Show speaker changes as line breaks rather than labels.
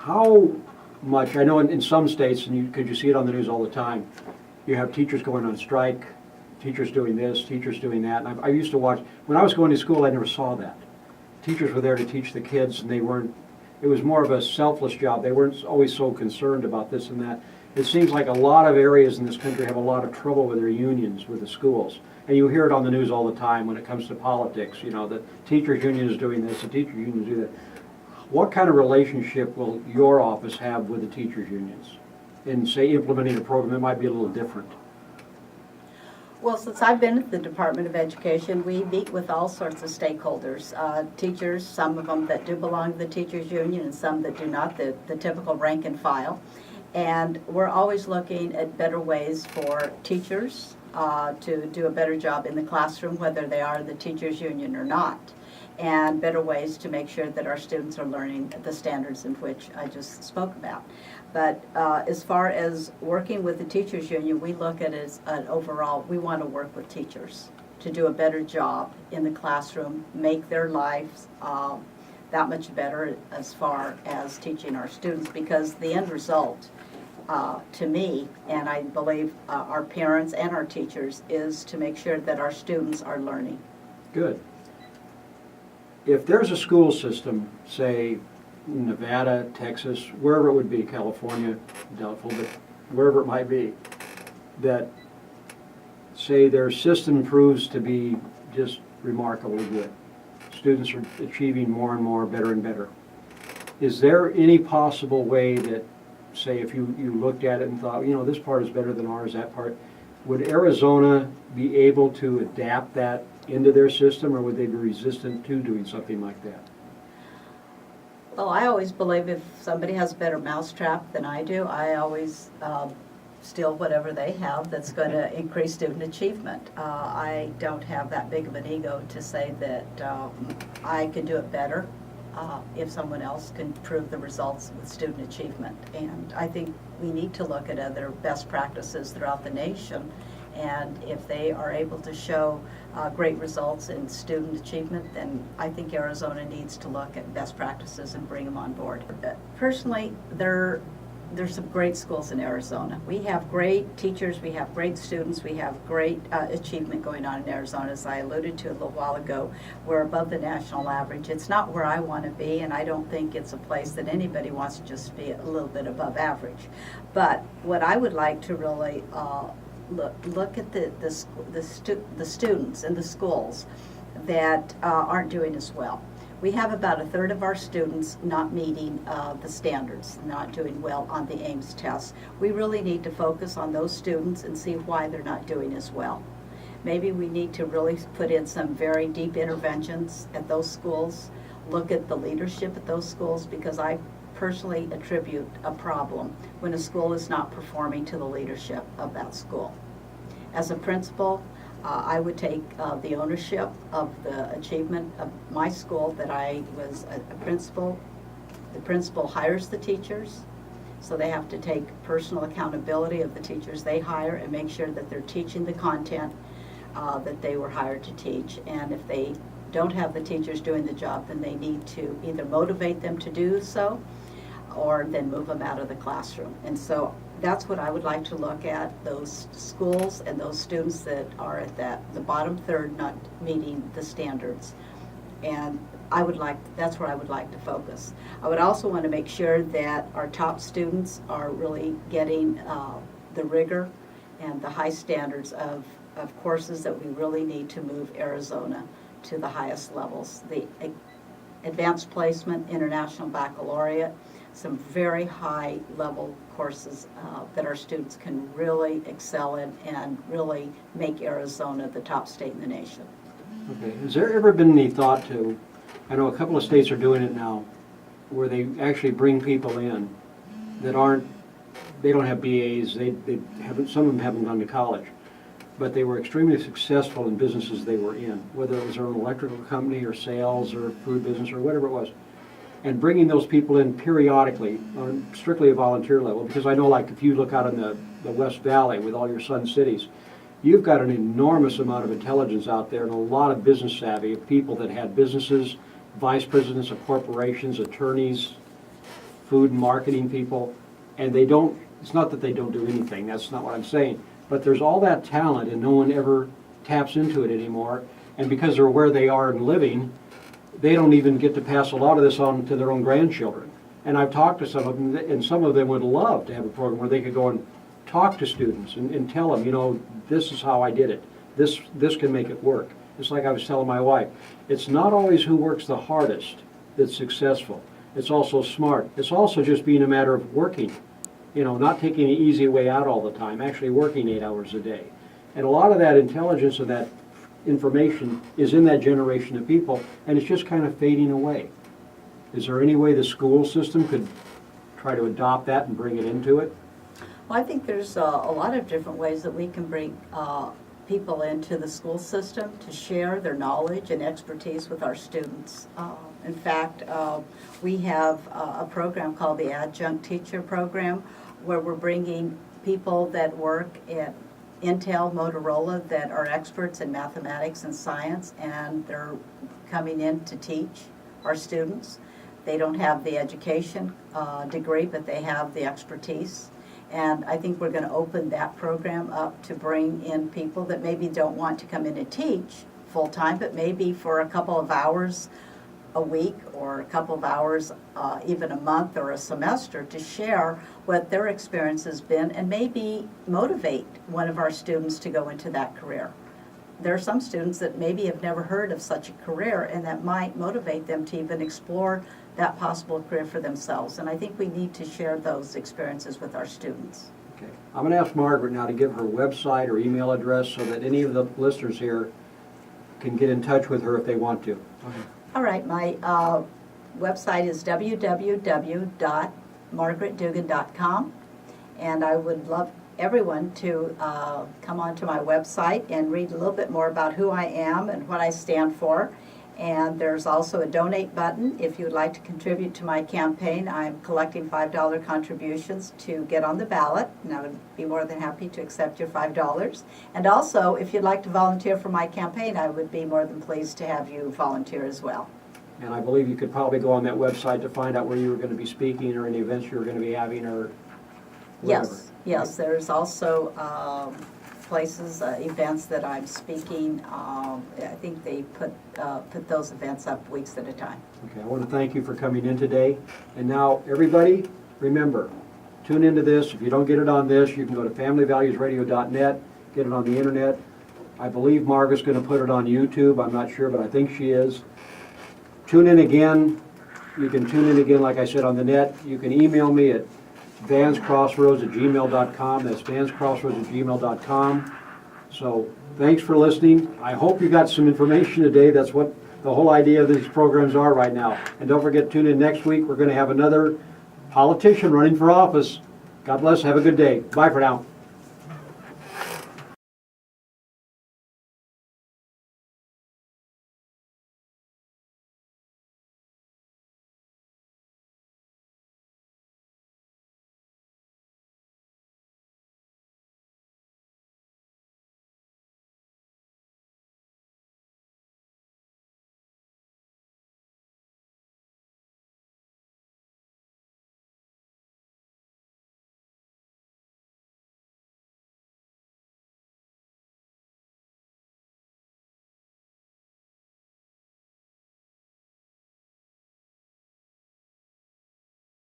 how much, I know in some states, and because you see it on the news all the time, you have teachers going on strike, teachers doing this, teachers doing that. And I used to watch, when I was going to school, I never saw that. Teachers were there to teach the kids, and it was more of a selfless job. They weren't always so concerned about this and that. It seems like a lot of areas in this country have a lot of trouble with their unions, with the schools. And you hear it on the news all the time when it comes to politics, the teachers union is doing this, the teachers union is doing that. What kind of relationship will your office have with the teachers unions? In, say, implementing a program that might be a little different?
Well, since I've been at the Department of Education, we meet with all sorts of stakeholders, teachers, some of them that do belong to the teachers union and some that do not, the typical rank and file. And we're always looking at better ways for teachers to do a better job in the classroom, whether they are the teachers union or not, and better ways to make sure that our students are learning the standards in which I just spoke about. But as far as working with the teachers union, we look at it as an overall, we want to work with teachers to do a better job in the classroom, make their lives that much better as far as teaching our students, because the end result to me, and I believe our parents and our teachers, is to make sure that our students are learning.
Good. If there's a school system, say Nevada, Texas, wherever it would be, California, doubtful, but wherever it might be, that say their system proves to be just remarkably good. Students are achieving more and more, better and better. Is there any possible way that, say, if you looked at it and thought, this part is better than ours, that part, would Arizona be able to adapt that into their system, or would they be resistant to doing something like that?
Well, I always believe if somebody has a better mousetrap than I do, I always steal whatever they have that's going to increase student achievement. I don't have that big of an ego to say that I can do it better if someone else can prove the results with student achievement. And I think we need to look at other best practices throughout the nation, and if they are able to show great results in student achievement, then I think Arizona needs to look at best practices and bring them on board. Personally, there's some great schools in Arizona. We have great teachers, we have great students, we have great achievement going on in Arizona. As I alluded to a little while ago, we're above the national average. It's not where I want to be, and I don't think it's a place that anybody wants to just be a little bit above average. But what I would like to really look at the students in the schools that aren't doing as well. We have about a third of our students not meeting the standards, not doing well on the Ames test. We really need to focus on those students and see why they're not doing as well. Maybe we need to really put in some very deep interventions at those schools, look at the leadership at those schools, because I personally attribute a problem when a school is not performing to the leadership of that school. As a principal, I would take the ownership of the achievement of my school, that I was a principal. The principal hires the teachers, so they have to take personal accountability of the teachers they hire and make sure that they're teaching the content that they were hired to teach. And if they don't have the teachers doing the job, then they need to either motivate them to do so or then move them out of the classroom. And so that's what I would like to look at, those schools and those students that are at the bottom third not meeting the standards. And that's where I would like to focus. I would also want to make sure that our top students are really getting the rigor and the high standards of courses that we really need to move Arizona to the highest levels. The advanced placement, international baccalaureate, some very high level courses that our students can really excel in and really make Arizona the top state in the nation.
Okay, has there ever been any thought to, I know a couple of states are doing it now, where they actually bring people in that they don't have BAs, some of them haven't gone to college, but they were extremely successful in businesses they were in, whether it was their own electrical company or sales or food business or whatever it was. And bringing those people in periodically on strictly a volunteer level, because I know, like, if you look out in the West Valley with all your Sun Cities, you've got an enormous amount of intelligence out there and a lot of business savvy of people that had businesses, vice presidents of corporations, attorneys, food and marketing people, and they don't, it's not that they don't do anything, that's not what I'm saying, but there's all that talent and no one ever taps into it anymore, and because they're where they are and living, they don't even get to pass a lot of this on to their own grandchildren. And I've talked to some of them, and some of them would love to have a program where they could go and talk to students and tell them, you know, this is how I did it. This can make it work. It's like I was telling my wife, it's not always who works the hardest that's successful. It's also smart. It's also just being a matter of working, you know, not taking the easy way out all the time, actually working 8 hours a day. And a lot of that intelligence and that information is in that generation of people, and it's just kind of fading away. Is there any way the school system could try to adopt that and bring it into it?
Well, I think there's a lot of different ways that we can bring people into the school system to share their knowledge and expertise with our students. In fact, we have a program called the Adjunct Teacher Program, where we're bringing people that work at Intel, Motorola, that are experts in mathematics and science, and they're coming in to teach our students. They don't have the education degree, but they have the expertise. And I think we're going to open that program up to bring in people that maybe don't want to come in and teach full-time, but maybe for a couple of hours a week or a couple of hours even a month or a semester to share what their experience has been and maybe motivate one of our students to go into that career. There are some students that maybe have never heard of such a career, and that might motivate them to even explore that possible career for themselves. And I think we need to share those experiences with our students.
Okay. I'm going to ask Margaret now to give her website or email address so that any of the listeners here can get in touch with her if they want to. Okay.
All right, my website is www.margaretdugan.com, and I would love everyone to come onto my website and read a little bit more about who I am and what I stand for. And there's also a donate button if you would like to contribute to my campaign. I'm collecting $5 contributions to get on the ballot, and I would be more than happy to accept your $5. And also, if you'd like to volunteer for my campaign, I would be more than pleased to have you volunteer as well.
And I believe you could probably go on that website to find out where you were going to be speaking or any events you were going to be having or whatever.
Yes, there's also places, events that I'm speaking. I think they put those events up weeks at a time.
Okay, I want to thank you for coming in today. And now, everybody, remember, tune into this. If you don't get it on this, you can go to familyvaluesradio.net, get it on the internet. I believe Margaret's going to put it on YouTube. I'm not sure, but I think she is. Tune in again. You can tune in again, like I said, on the net. You can email me at vanscrossroads@gmail.com. That's vanscrossroads@gmail.com. So thanks for listening. I hope you got some information today. That's what the whole idea of these programs are right now. And don't forget, tune in next week. We're going to have another politician running for office. God bless. Have a good day. Bye for now.